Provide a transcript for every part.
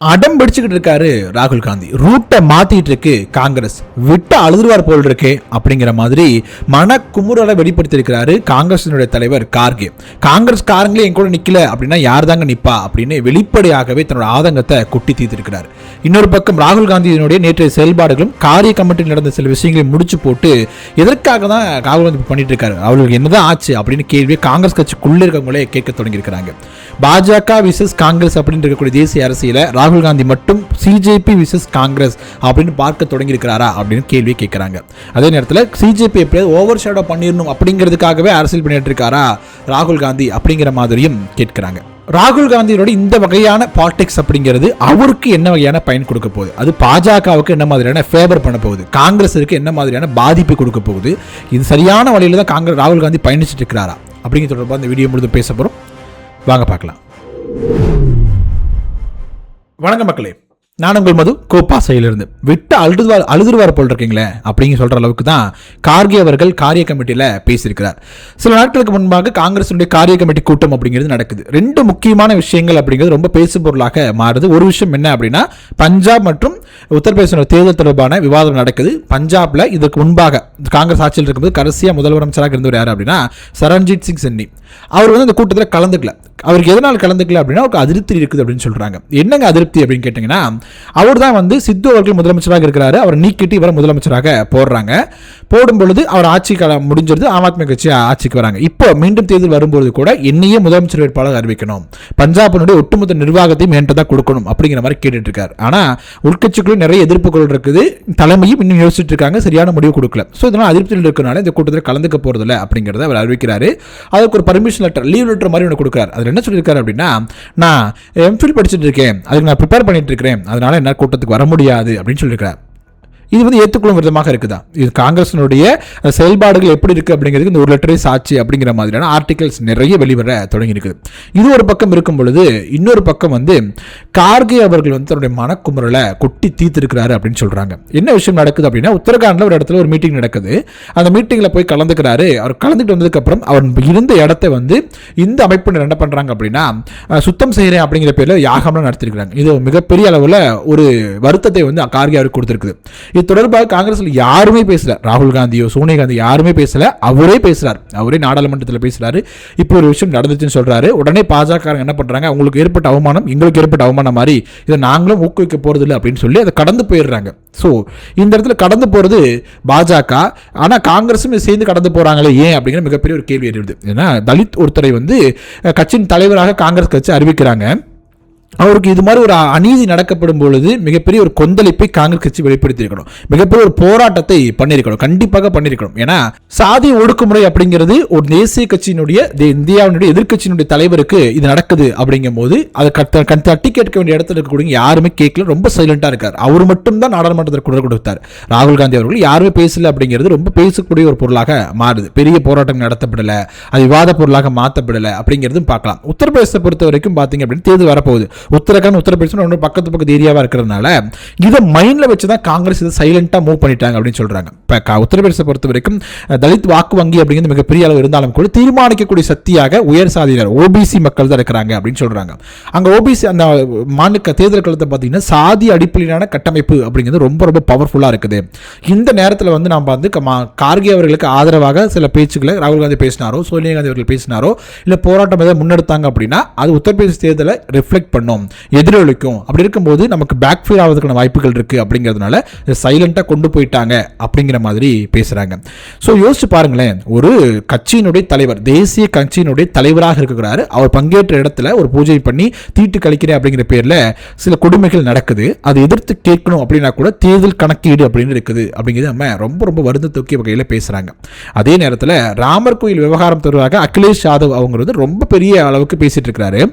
அடம் பிடிச்சுக்கிட்டு இருக்காரு ராகுல் காந்தி. ரூட்டை மாத்திட்டு இருக்கு காங்கிரஸ், விட்டு அழுதுவார் போல் இருக்கே அப்படிங்கிற மாதிரி மன குமுறலை வெளிப்படுத்தி இருக்கிறாரு காங்கிரசினுடைய தலைவர் கார்கே. காங்கிரஸ் காரங்களே என் கூட நிக்கல அப்படின்னா யார் தாங்க நிப்பா அப்படின்னு வெளிப்படையாகவே தன்னோட ஆதங்கத்தை கொட்டி தீர்த்திருக்கிறார். இன்னொரு பக்கம் ராகுல் காந்தியினுடைய நேற்றைய செயல்பாடுகளும் காரிய கமிட்டியில் நடந்த சில விஷயங்களை முடிச்சு போட்டு எதற்காக தான் ராகுல் காந்தி பண்ணிட்டு இருக்காரு, அவர்களுக்கு என்னதான் ஆச்சு அப்படின்னு கேள்வியை காங்கிரஸ் கட்சிக்குள்ள இருக்கவங்களே கேட்க தொடங்கி இருக்கிறாங்க. பாஜக விசஸ் காங்கிரஸ் அப்படின்னு இருக்கக்கூடிய தேசிய அரசியல ராகுல் காந்தி மட்டும் சிஜேபி விசஸ் காங்கிரஸ் அப்படின்னு பார்க்க தொடங்கி இருக்கிறாரா அப்படின்னு கேள்வி கேட்கிறாங்க. அதே நேரத்தில் சிஜேபி எப்படியாவது ஓவர் ஷேடோ பண்ணிடணும் அப்படிங்கிறதுக்காகவே அரசியல் பண்ணிட்டு இருக்காரா ராகுல் காந்தி அப்படிங்கிற மாதிரியும் கேட்கிறாங்க. ராகுல் காந்தியோட இந்த வகையான பாலிடிக்ஸ் அப்படிங்கிறது அவருக்கு என்ன வகையான பயன் கொடுக்க போகுது, அது பாஜகவுக்கு என்ன மாதிரியான ஃபேவர் பண்ண போகுது, காங்கிரஸுக்கு என்ன மாதிரியான பாதிப்பு கொடுக்க போகுது, இது சரியான வழியில் தான் ராகுல் காந்தி பயணிச்சுட்டு இருக்கிறாரா அப்படிங்கிற தொடர்பாக இந்த வீடியோ முழுதும் பேச போகிறோம். வாங்க பார்க்கலாம். வணக்கம் மக்களே, நான் உங்கள் மது கோப்பாசையிலிருந்து. விட்டு அழுதுருவார் போல் இருக்கீங்களே அப்படின்னு சொல்ற அளவுக்கு தான் கார்கே அவர்கள் காரிய கமிட்டியில் பேசியிருக்கிறார். சில நாட்களுக்கு முன்பாக காங்கிரஸுடைய காரிய கமிட்டி கூட்டம் அப்படிங்கிறது நடக்குது. ரெண்டு முக்கியமான விஷயங்கள் அப்படிங்கிறது ரொம்ப பேசு பொருளாக மாறுது. ஒரு விஷயம் என்ன அப்படின்னா, பஞ்சாப் மற்றும் உத்தரப்பிரதேச தேர்தல் தொடர்பான விவாதம் நடக்குது. பஞ்சாப்ல இதுக்கு முன்பாக காங்கிரஸ் ஆட்சியில் இருக்கும்போது கடைசியாக முதலமைச்சராக இருந்தவர் யார் அப்படின்னா சரண்ஜித் சிங் சன்னி. அவர் வந்து இந்த கூட்டத்தில் கலந்துக்கல. அவருக்கு எதனால் கலந்துக்கல அப்படின்னா அவருக்கு அதிருப்தி இருக்குது அப்படின்னு சொல்றாங்க. என்னங்க அதிருப்தி அப்படின்னு கேட்டீங்கன்னா, அவர் தான் வந்து சித்து அவர்கள் முதலமைச்சராக இருக்கிறாரு, அவர் நீக்கிட்டு இவரை முதலமைச்சராக போடுறாங்க. போடும் பொழுது அவர் ஆட்சி காலம் முடிஞ்சிருது, ஆம் ஆத்மி கட்சி ஆட்சிக்கு வராங்க. இப்போ மீண்டும் தேர்தல் வரும்போது கூட என்னையே முதலமைச்சர் வேட்பாளர் அறிவிக்கணும், பஞ்சாபினுடைய ஒட்டுமொத்த நிர்வாகத்தையும் என்கிட்ட தான் கொடுக்கணும் அப்படிங்கிற மாதிரி கேட்டுட்டு இருக்காரு. ஆனா உள்கட்சிக்குள்ள நிறைய எதிர்ப்புகள் இருக்குது, தலைமையும் இன்னும் யோசிச்சுட்டு இருக்காங்க, சரியான முடிவு கொடுக்கல. ஸோ இதனால் அதிருப்தியில் இருக்கனால இந்த கூட்டத்தில் கலந்துக்க போறதில்லை அப்படிங்கிறத அவர் அறிவிக்கிறாரு. அதுக்கு ஒரு பர்மிஷன் லெட்டர், லீவ் லெட்டர் மாதிரி ஒன்று கொடுக்குறாரு. அதில் என்ன சொல்லியிருக்காரு அப்படின்னா, நான் எம்ஃபில் படிச்சுட்டு இருக்கேன், அதுக்கு நான் ப்ரிப்பேர் பண்ணிட்டு இருக்கிறேன், அதனால என்ன கூட்டத்துக்கு வர முடியாது அப்படின்னு சொல்லியிருக்காரு. இது வந்து ஏற்றுக்கொள்ளும் விதமாக இருக்குதா? இது காங்கிரஸினுடைய செயல்பாடுகள் எப்படி இருக்குது அப்படிங்கிறதுக்கு இந்த ஒரு லெட்டரே சாட்சி அப்படிங்கிற மாதிரியான ஆர்டிகல்ஸ் நிறைய வெளிவர தொடங்கி இருக்குது. இது ஒரு பக்கம் இருக்கும் பொழுது, இன்னொரு பக்கம் வந்து கார்கே அவர்கள் வந்து தன்னுடைய மனக்குமுறலை கொட்டி தீர்த்திருக்கிறாரு அப்படின்னு சொல்கிறாங்க. என்ன விஷயம் நடக்குது அப்படின்னா, உத்தரகாண்டில் ஒரு இடத்துல ஒரு மீட்டிங் நடக்குது. அந்த மீட்டிங்கில் போய் கலந்துக்கிறாரு. அவர் கலந்துட்டு வந்ததுக்கப்புறம் அவர் இருந்த இடத்த வந்து இந்த அமைப்பினர் என்ன பண்ணுறாங்க அப்படின்னா, சுத்தம் செய்கிறேன் அப்படிங்கிற பேரில் யாகம்லாம் நடத்திருக்கிறாங்க. இது மிகப்பெரிய அளவில் ஒரு வருத்தத்தை வந்து கார்கே அவருக்கு கொடுத்துருக்குது. இது தொடர்பாக காங்கிரஸில் யாருமே பேசல, ராகுல் காந்தியோ சோனியா காந்தி யாருமே பேசல, அவரே பேசுறாரு, அவரே நாடாளுமன்றத்தில் பேசுறாரு. இப்போ ஒரு விஷயம் நடந்துச்சுன்னு சொல்றாரு. உடனே பாஜக என்ன பண்றாங்க, உங்களுக்கு ஏற்பட்ட அவமானம் எங்களுக்கு ஏற்பட்ட அவமானம் மாதிரி இதை நாங்களும் ஊக்குவிக்க போறது இல்லை அப்படின்னு சொல்லி அதை கடந்து போயிடுறாங்க. ஸோ இந்த இடத்துல கடந்து போறது பாஜக, ஆனா காங்கிரஸும் சேர்ந்து கடந்து போறாங்களே ஏன் அப்படிங்கிற மிகப்பெரிய ஒரு கேள்வி எழுது. ஏன்னா தலித் ஒருத்தரை வந்து கட்சியின் தலைவராக காங்கிரஸ் கட்சி அறிவிக்கிறாங்க. அவருக்கு இது மாதிரி ஒரு அநீதி நடக்கப்படும் பொழுது மிகப்பெரிய ஒரு கொந்தளிப்பை காங்கிரஸ் கட்சி வெளிப்படுத்தி இருக்கணும், மிகப்பெரிய ஒரு போராட்டத்தை பண்ணியிருக்கணும், கண்டிப்பாக பண்ணியிருக்கணும். ஏன்னா சாதி ஒடுக்குமுறை அப்படிங்கிறது ஒரு தேசிய கட்சியினுடைய இந்தியாவினுடைய எதிர்கட்சியினுடைய தலைவருக்கு இது நடக்குது அப்படிங்கும் போது அதை தட்டி கேட்க வேண்டிய இடத்துல இருக்கக்கூடிய யாருமே கேட்கல, ரொம்ப சைலண்டா இருக்கார். அவர் மட்டும் தான் நாடாளுமன்றத்தில் குரல் கொடுத்தார். ராகுல் காந்தி அவர்கள் யாருமே பேசல அப்படிங்கிறது ரொம்ப பேசக்கூடிய ஒரு பொருளாக மாறுது. பெரிய போராட்டம் நடத்தப்படலை, அது விவாத பொருளாக மாற்றப்படலை அப்படிங்கிறதும் பார்க்கலாம். உத்தரப்பிரதேசத்தை பொறுத்த வரைக்கும் பார்த்தீங்க அப்படின்னு தேர்தல் வரப்போகுது. உத்தரகாண்ட் உத்தரப்பிரதேசம் பக்கத்து ஏரியாவா இருக்கிறதுனால இதை மைண்ட்ல வச்சுதான் காங்கிரஸ் இதை சைலண்டா மூவ் பண்ணிட்டாங்க அப்படின்னு சொல்றாங்க. உத்தரப்பிரதேசத்தை பொறுத்த வரைக்கும் தலித் வாக்கு வங்கி அப்படிங்கிறது மிகப்பெரிய அளவு இருந்தாலும் கூட தீர்மானிக்கக்கூடிய சக்தியாக உயர் சாதியினர் ஓபிசி மக்கள் தான் இருக்கிறாங்க அப்படின்னு சொல்றாங்க. அங்க ஓபிசி அந்த மாநில தேர்தல் களத்தை பார்த்தீங்கன்னா சாதி அடிப்படையிலான கட்டமைப்பு அப்படிங்கிறது ரொம்ப ரொம்ப பவர்ஃபுல்லா இருக்குது. இந்த நேரத்தில் வந்து நாம் வந்து கார்கே அவர்களுக்கு ஆதரவாக சில பேச்சுக்களை ராகுல் காந்தி பேசினாரோ சோனியா காந்தி அவர்கள் பேசினாரோ இல்லை போராட்டம் ஏதாவது முன்னெடுத்தாங்க அப்படின்னா அது உத்தரப்பிரதேச தேர்தலை ரிஃப்ளெக்ட் பண்ணும், எதிரொலிக்கும். அப்படி இருக்கும்போது நமக்கு பேக் ஃபீல் ஆவதற்கான வாய்ப்புகள் இருக்கு அப்படிங்கிறதுனால சைலண்டா கொண்டு போயிட்டாங்க அப்படிங்கிற மாதிரி பேசுறாங்க. ஸோ யோசிச்சு பாருங்களேன், ஒரு கட்சியினுடைய தலைவர், தேசிய கட்சியினுடைய தலைவராக இருக்கிறாரு, அவர் பங்கேற்ற இடத்துல ஒரு பூஜை பண்ணி தீட்டு கழிக்கிறேன் அப்படிங்கிற பேர்ல சில கொடுமைகள் நடக்குது. அதை எதிர்த்து கேட்கணும் அப்படின்னா கூட தேர்தல் கணக்கீடு அப்படின்னு இருக்குது அப்படிங்கிறது நம்ம ரொம்ப ரொம்ப வருந்தத்தூக்கிய வகையில் பேசுறாங்க. அதே நேரத்தில் ராமர் கோயில் விவகாரம் தொடர்பாக அகிலேஷ் யாதவ் அவங்க ரொம்ப பெரிய அளவுக்கு பேசிட்டு இருக்கிறாரு.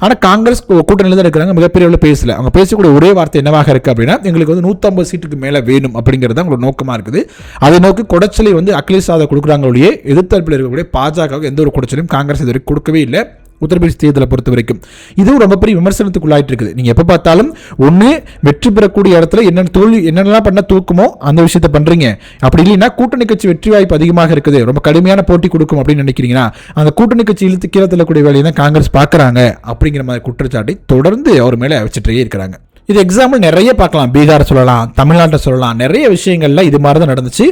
ஆனால் காங்கிரஸ் கூட்டணியில் தான் இருக்கிறாங்க, மிகப்பெரிய அளவில் பேசல. அவங்க பேசக்கூடிய ஒரே வார்த்தை என்னவாக இருக்கு அப்படின்னா, எங்களுக்கு வந்து 150 சீட்டுக்கு மேல வேணும் அப்படிங்கிறது அவங்களோட நோக்கமா இருக்குது. அதை நோக்கி குடைச்சலை வந்து அகிலேஷ் யாதவ் கொடுக்குறாங்களே, எதிர்த்தரப்பில் இருக்கக்கூடிய பாஜக எந்த ஒரு குடைச்சலையும் காங்கிரஸ் இது வரைக்கும் கொடுக்கவே இல்லை. உத்தரப்பிரதேச தேர்தலை பொறுத்த வரைக்கும் இதுவும் ரொம்ப பெரிய விமர்சனத்துக்குள்ளாயிட்டு இருக்குது. நீங்க எப்ப பார்த்தாலும் ஒண்ணு வெற்றி பெறக்கூடிய இடத்துல என்னென்னலாம் பண்ண தூக்குமோ அந்த விஷயத்தை பண்றீங்க, அப்படி இல்லைன்னா கூட்டணி கட்சி வெற்றி வாய்ப்பு அதிகமாக இருக்குது, ரொம்ப கடுமையான போட்டி கொடுக்கும் அப்படின்னு நினைக்கிறீங்கன்னா அந்த கூட்டணி கட்சி இழுத்து கீழே தள்ளக்கூடிய வேலையை தான் காங்கிரஸ் பார்க்கறாங்க அப்படிங்கிற மாதிரி குற்றச்சாட்டை தொடர்ந்து அவர் மேல வச்சுட்டே இருக்கிறாங்க. இது எக்ஸாம்பிள் நிறைய பார்க்கலாம். பீகார் சொல்லலாம், தமிழ்நாட்டை சொல்லலாம். நிறைய விஷயங்கள்ல இது மாதிரி தான் நடந்துச்சு.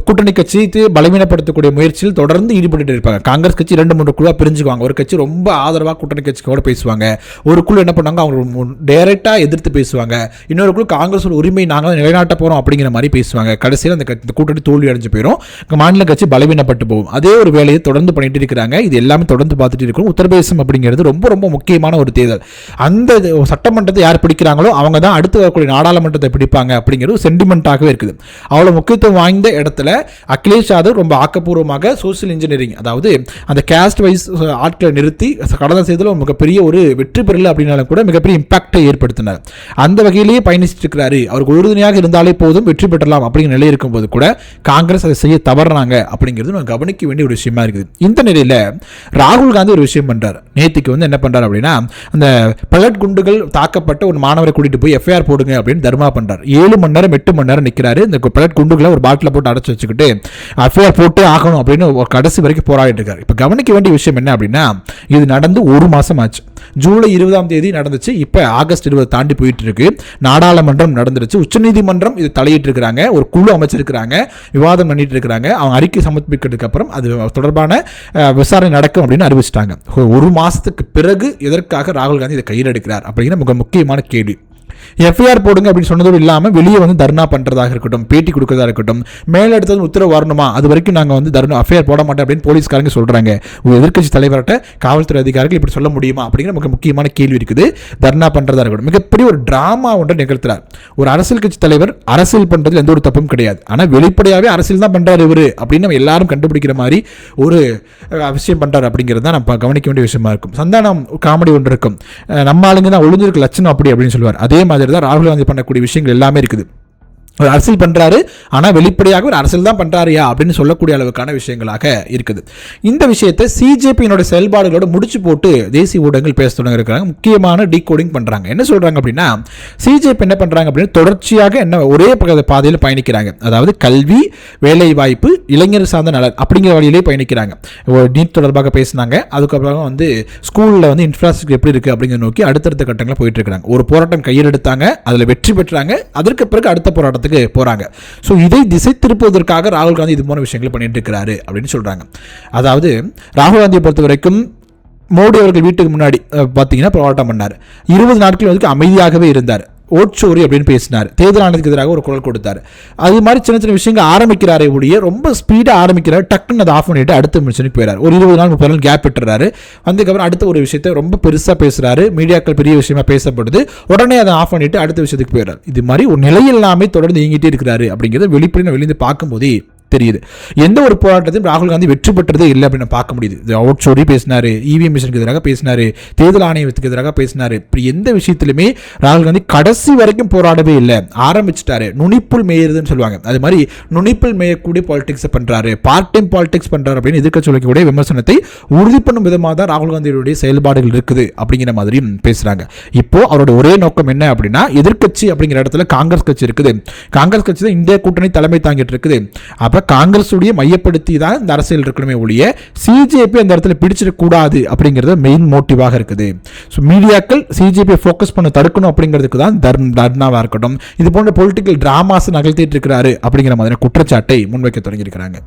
கூட்டணி கட்சி பலவீனப்படுத்தக்கூடிய முயற்சியில் தொடர்ந்து ஈடுபட்டு இருப்பாங்க. காங்கிரஸ் கட்சி 2-3 குழுவா பிரிஞ்சுக்குவாங்க. ஒரு கட்சி ரொம்ப ஆதரவாக கூட்டணி கட்சியோட பேசுவாங்க, ஒரு குழு என்ன பண்ணாங்க, அவங்க டைரக்டா எதிர்த்து பேசுவாங்க, இன்னொரு குழு காங்கிரஸ் உரிமை நாங்கள் நிலைநாட்ட போறோம் அப்படிங்கிற மாதிரி பேசுவாங்க. கடைசியில் அந்த கூட்டணி தோல்வி அடைஞ்சு போயிடும், மாநில கட்சி பலவீனப்பட்டு போகும். அதே ஒரு வேலையை தொடர்ந்து பண்ணிட்டு இருக்கிறாங்க. இது எல்லாமே தொடர்ந்து பார்த்துட்டு இருக்கிறோம். உத்தரப்பிரதேசம் அப்படிங்கிறது ரொம்ப ரொம்ப முக்கியமான ஒரு தேர்தல். அந்த சட்டமன்றத்தை யார் பிடிக்கிறாங்களோ அவங்க தான் அடுத்து வரக்கூடிய நாடாளுமன்றத்தை பிடிப்பாங்க அப்படிங்கிறது சென்டிமெண்ட்டாகவே இருக்குது. அவ்வளோ முக்கியத்துவம் வாய்ந்த இடத்துல அகிலேஷ் யாதவ் ரொம்ப ஆக்கப்பூர்வமாக சோசியல் இன்ஜினியரிங், அதாவது அந்த கேஸ்ட் வைஸ் ஆட்களை நிறுத்தி கடந்த தேர்தலில் மிகப்பெரிய ஒரு வெற்றி பெறல அப்படின்னாலும் கூட மிகப்பெரிய இம்பாக்டை ஏற்படுத்தினார். அந்த வகையிலேயே பயணிச்சுட்டு இருக்கிறாரு. அவருக்கு உறுதுணையாக இருந்தாலே போதும் வெற்றி பெற்றலாம் அப்படிங்கிற நிலை இருக்கும்போது கூட காங்கிரஸ் அதை செய்ய தவறுறாங்க அப்படிங்கிறது நம்ம கவனிக்க வேண்டிய ஒரு விஷயமா இருக்குது. இந்த நிலையில் ராகுல் காந்தி ஒரு விஷயம் பண்றாரு. நேற்றுக்கு என்ன பண்றாரு அப்படின்னா, அந்த பலட் குண்டுகள் தாக்கப்பட்ட ஒரு மாணவரை கூட்டிட்டு போய் எஃப்ஐஆர் போடுங்க அப்படின்னு தர்மா பண்றாரு. 7 மணி நேரம் 8 மணி நேரம் நிற்கிறாரு. இந்த பலட் குண்டுகளை ஒரு பாட்டில் போட்டு அடைச்சு வச்சுக்கிட்டு எஃப்ஐஆர் போட்டே ஆகணும் அப்படின்னு கடைசி வரைக்கும் போராடிட்டு இருக்காரு. இப்போ கவனிக்க வேண்டிய விஷயம் என்ன அப்படின்னா, இது நடந்து 1 மாசம் ஆச்சு. ஜூலை 20ஆம் தேதி நடந்துச்சு. இப்போ ஆகஸ்ட் 20 தாண்டி போயிட்டு இருக்கு. நாடாளுமன்றம் நடந்துருச்சு. உச்சநீதிமன்றம் இது தலையிட்டு இருக்கிறாங்க. ஒரு குழு அமைச்சிருக்கிறாங்க, விவாதம் பண்ணிட்டு இருக்கிறாங்க. அவங்க அறிக்கை சமர்ப்பிக்கிறதுக்கு அப்புறம் அது தொடர்பான விசாரணை நடக்கும் அப்படின்னு அறிவிச்சிட்டாங்க. 1 மாசத்துக்கு பிறகு எதற்காக ராகுல் காந்தி இதை கையில் எடுக்கிறார் அப்படிங்கிற மிக முக்கியமான கேள்வி. எஃப்ஐஆர் போடுங்க அப்படின்னு சொன்னதோடு இல்லாமல் வெளியே தர்ணா பண்ணுறதாக இருக்கட்டும், பேட்டி கொடுக்கறதா இருக்கட்டும், மேலிடத்துல உத்தரவு வரணுமா, அது வரைக்கும் நாங்கள் தர்ணா எஃப்ஐஆர் போட மாட்டோம் அப்படின்னு போலீஸ்காரங்க சொல்கிறாங்க. ஒரு எதிர்க்கட்சி தலைவர்கிட்ட காவல்துறை அதிகாரிகள் இப்படி சொல்ல முடியுமா அப்படிங்கிற மிக முக்கியமான கேள்வி இருக்குது. தர்ணா பண்ணுறதா இருக்கட்டும், மிகப்பெரிய ஒரு டிராமா ஒன்றை நிகழ்த்துறார். ஒரு அரசியல் கட்சி தலைவர் அரசியல் பண்ணுறதுல எந்த ஒரு தப்பும் கிடையாது, ஆனால் வெளிப்படையாகவே அரசியல் தான் பண்ணுறாரு இவர் அப்படின்னு நம்ம எல்லாரும் கண்டுபிடிக்கிற மாதிரி ஒரு விஷயம் பண்ணுறாரு அப்படிங்கிறது தான் நம்ம கவனிக்க வேண்டிய விஷயமா இருக்கும். சந்தானம் காமெடி ஒன்று இருக்கும், நம்ம ஆளுங்க தான் ஒளிஞ்சிருக்கு லட்சணம் அப்படி அப்படின்னு சொல்லுவார். அதே மாதிரி தான் ராகுல் காந்தி பண்ணக்கூடிய விஷயங்கள் எல்லாமே இருக்குது. ஒரு அரசியல் பண்றாரு, ஆனால் வெளிப்படையாக ஒரு அரசியல் தான் பண்றாருயா அப்படின்னு சொல்லக்கூடிய அளவுக்கான விஷயங்களாக இருக்குது. இந்த விஷயத்தை சிஜேபியினுடைய செயல்பாடுகளோட முடிச்சு போட்டு தேசிய ஊடகங்கள் பேச தொடங்கிருக்கிறாங்க. முக்கியமான டீகோடிங் பண்றாங்க. என்ன சொல்றாங்க அப்படின்னா, சிஜேபி என்ன பண்றாங்க அப்படின்னு தொடர்ச்சியாக என்ன ஒரே பாதையில் பயணிக்கிறாங்க. அதாவது கல்வி, வேலை வாய்ப்பு, இளைஞர் சார்ந்த நலன் அப்படிங்கிற வழியிலே பயணிக்கிறாங்க. நீட் தொடர்பாக பேசினாங்க. அதுக்கப்புறம் ஸ்கூலில் இன்ஃப்ராஸ்ட்ரக்சர் எப்படி இருக்கு அப்படிங்கிறத நோக்கி அடுத்தடுத்த கட்டங்களை போயிட்டு இருக்காங்க. ஒரு போராட்டம் கையில் எடுத்தாங்க, அதில் வெற்றி பெற்றாங்க. அதற்கு பிறகு அடுத்த போராட்டம் போறாங்க. சோ இதை திசை திருப்புவதற்காக ராகுல் காந்தி இது போன்ற விஷயங்களை பண்ணிட்டு இருக்கிறாரு அப்படின்னு சொல்றாங்க. அதாவது ராகுல் காந்தியை பொறுத்த வரைக்கும் மோடி அவர்கள் வீட்டுக்கு முன்னாடி பார்த்தீங்கன்னா போராட்டம் பண்ணார். 20 நாட்கள் அமைதியாகவே இருந்தார். ஓட்சோரி அப்படின்னு பேசினார். தேர்தல் ஆணையத்துக்கு எதிராக ஒரு குரல் கொடுத்தார். அது மாதிரி சின்ன சின்ன விஷயங்கள் ஆரம்பிக்கிறாரே ஒழிய ரொம்ப ஸ்பீடாக ஆரம்பிக்கிறார். டக்குன்னு அதை ஆஃப் பண்ணிட்டு அடுத்த மிஷனுக்கு போயிறாரு. ஒரு 20 நாள் 30 நாள் கேப் விட்டுறாரு. அதுக்கப்புறம் அடுத்த ஒரு விஷயத்தை ரொம்ப பெருசாக பேசுறாரு. மீடியாக்கள் பெரிய விஷயமா பேசப்படுது. உடனே அதை ஆஃப் பண்ணிட்டு அடுத்த விஷயத்துக்கு போயிறாரு. இது மாதிரி ஒரு நிலையில்லாமே தொடர்ந்து இயங்கிட்டே இருக்கிறாரு அப்படிங்கிறது வெளியிருந்து பார்க்கும்போதே தெரியுது. எந்த ஒரு போராட்டத்தையும் ராகுல் காந்தி வெற்றி பெற்றதே இல்லை அப்படின்னு பார்க்க முடியுது. அவுட் சோரி பேசினாரு, இவிஎம் மிஷனுக்கு எதிராக பேசினாரு, தேர்தல் ஆணையத்துக்கு எதிராக பேசினாரு. இப்படி எந்த விஷயத்திலுமே ராகுல் காந்தி கடைசி வரைக்கும் போராடவே இல்லை. ஆரம்பிச்சிட்டாரு. நுனிப்புள் மேயறதுன்னு சொல்லுவாங்க. அது மாதிரி நுனிப்புள் மேயக்கூடிய பாலிடிக்ஸ் பண்றாரு, பார்ட் டைம் பாலிடிக்ஸ் பண்றாரு அப்படின்னு எதிர்க்க சொல்லக்கூடிய விமர்சனத்தை உறுதி பண்ணும் விதமாக தான் ராகுல் காந்தியுடைய செயல்பாடுகள் இருக்குது அப்படிங்கிற மாதிரி பேசுறாங்க. இப்போ அவரோட ஒரே நோக்கம் என்ன அப்படின்னா, எதிர்க்கட்சி அப்படிங்கிற இடத்துல காங்கிரஸ் கட்சி இருக்குது. காங்கிரஸ் கட்சி தான் இந்திய கூட்டணி தலைமை தாங்கிட்டு இருக்குது. அப்ப காங்கிரஸ் மையப்படுத்தி தான் இந்த அரசியல் இருக்கணுமே ஒழிய சிஜேபி அந்த இடத்துல பிடிச்சிடக்கூடாது அப்படிங்கிறது மெயின் மோட்டிவாக இருக்குது. ஸோ மீடியாக்கள் சிஜேபி ஃபோக்கஸ் பண்ண தடுக்கணும் அப்படிங்கிறதுக்கு தான் தர்ணாவா இருக்கட்டும், இது போன்ற பொலிட்டிக்கல் டிராமாஸ் நகழ்த்திட்டு இருக்கிறாரு அப்படிங்கிற மாதிரி குற்றச்சாட்டை முன்வைக்க தொடங்கியிருக்கிறாங்க.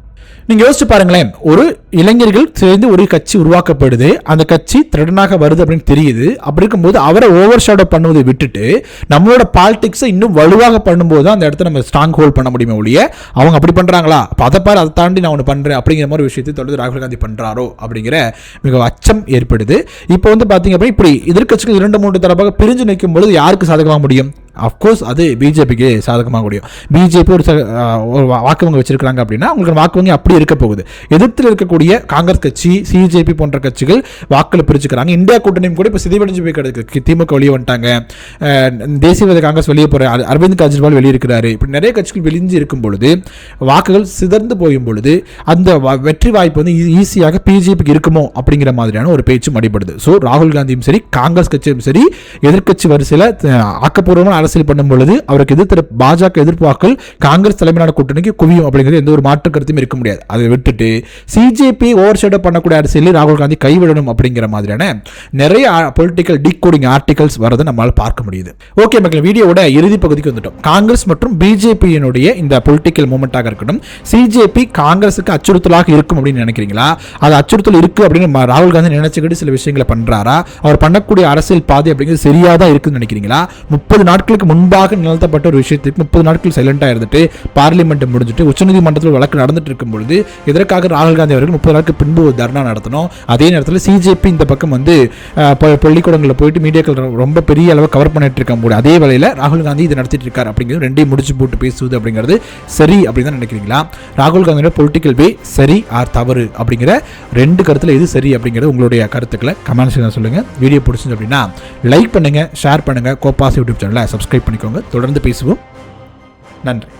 நீங்க யோசிச்சு பாருங்களேன், ஒரு இளைஞர்கள் சேர்ந்து ஒரு கட்சி உருவாக்கப்படுது, அந்த கட்சி திரடனாக வருது அப்படின்னு தெரியுது. அப்படி இருக்கும்போது அவரை ஓவர் ஷேடோ பண்ணுவதை விட்டுட்டு நம்மளோட பாலிடிக்ஸை இன்னும் வலுவாக பண்ணும்போது அந்த இடத்த நம்ம ஸ்ட்ராங் ஹோல்ட் பண்ண முடியுமே ஒழிய அவங்க அப்படி பண்றாங்களா, அதை பாரு, அதை தாண்டி நான் ஒன்று பண்றேன் அப்படிங்கிற மாதிரி விஷயத்தை தொடர்ந்து ராகுல் காந்தி பண்றாரோ அப்படிங்கிற மிக அச்சம் ஏற்படுது. இப்போ பாத்தீங்க அப்படின்னா இப்படி எதிர்க்கட்சிகள் 2-3 தரப்பாக பிரிஞ்சு நிற்கும் பொழுது யாருக்கு சாதகமாக முடியும்? அஃப்கோர்ஸ் அது பிஜேபிக்கு சாதகமாக முடியும். பிஜேபி ஒரு வாக்கு வங்கி வச்சிருக்காங்க அப்படின்னா அவங்களுக்கு வாக்கு வங்கி அப்படி இருக்க போகுது. எதிர்த்தில் இருக்கக்கூடிய காங்கிரஸ் கட்சி, சிஜேபி போன்ற கட்சிகள் வாக்குல பிரிச்சுக்கிறாங்க. இந்தியா கூட்டணியும் கூட இப்போ சிதைவடைஞ்சு போய் கிடக்கு. திமுக வெளியே வந்துட்டாங்க, தேசியவாத காங்கிரஸ் வெளியே போற, அரவிந்த் கெஜ்ரிவால் வெளியிருக்கிறாரு. இப்படி நிறைய கட்சிகள் வெளிஞ்சு இருக்கும் பொழுது வாக்குகள் சிதறந்து போயும் பொழுது அந்த வெற்றி வாய்ப்பு ஈஸியாக பிஜேபிக்கு இருக்குமோ அப்படிங்கிற மாதிரியான ஒரு பேச்சும் அடிபடுது. ஸோ ராகுல் காந்தியும் சரி, காங்கிரஸ் கட்சியும் சரி, எதிர்க்கட்சி வரிசையில் ஆக்கப்பூர்வமான அரசியல் பண்ணும் பொழுது அவருக்கு எதிர்த்து பாஜக எதிர்ப்பாக்கள் காங்கிரஸ் தலைமையிலான கூட்டணிக்கு குவியும் அப்படிங்கிறது எந்த ஒரு மாற்று கருத்தும் இருக்க முடியாது. அதை விட்டுட்டு சிஜேபி ஓவர் ஷேடோ பண்ணக்கூடிய அரசியலில் ராகுல் காந்தி கைவிடணும் அப்படிங்கிற மாதிரியான நிறைய பொலிட்டிக்கல் டீகோடிங் ஆர்டிகல்ஸ் வரதை நம்மளால் பார்க்க முடியுது. ஓகே மக்கள், வீடியோவோட இறுதி பகுதிக்கு வந்துட்டோம். காங்கிரஸ் மற்றும் பிஜேபியினுடைய இந்த பொலிட்டிக்கல் மூமெண்டாக இருக்கட்டும், சிஜேபி காங்கிரஸுக்கு அச்சுறுத்தலாக இருக்கும் அப்படின்னு நினைக்கிறீங்களா? அது அச்சுறுத்தல் இருக்கு அப்படின்னு ராகுல் காந்தி நினைச்சுக்கிட்டு சில விஷயங்களை பண்றாரா? அவர் பண்ணக்கூடிய அரசியல் பாதை அப்படிங்கிறது சரியா தான் இருக்குன்னு நினைக்கிறீங்களா? 30 நாட்களுக்கு முன்பாக நிலத்தப்பட்ட ஒரு விஷயத்துக்கு 30 நாட்கள் சைலண்டா இருந்துட்டு பார்லிமெண்ட் முடிஞ்சிட்டு உச்சநீதிமன்றத்தில் வழக்கு நடந்துட்டு இருக்கும் பொழுது இதற்காக ராகுல் காந்தி அவர்கள் 30 நாட்களுக்கு பின்பு தர்ணா நடத்தணும். அதே நேரத்தில் சிஜேபி இந்த பக்கம் வந்து பள்ளிக்கூடங்களில் போயிட்டு மீடியாக்கள் ரொம்ப பெரிய அளவு கவர் பண்ணிட்டு இருக்க முடியும். அதே வேளையில் ராகுல் காந்தி இதை நடத்திட்டு இருக்காரு அப்படிங்கிறது ரெண்டையும் முடிச்சு போட்டு பேசுவது அப்படிங்கிறது சரி அப்படின்னு தான் நினைக்கிறீங்களா? ராகுல் காந்தியோட பொலிட்டிக்கல் வே சரி ஆர் தவறு அப்படிங்கிற ரெண்டு கருத்தில் எது சரி அப்படிங்கிறது உங்களுடைய கருத்துக்களை கமெண்ட் செக்ஷனில் சொல்லுங்க. வீடியோ பிடிச்சிருந்து அப்படின்னா லைக் பண்ணுங்க, ஷேர் பண்ணுங்க, கோபாஸ் யூடியூப் சேனலை சப்ஸ்கிரைப் பண்ணிக்கோங்க. தொடர்ந்து பேசுவோம். நன்றி.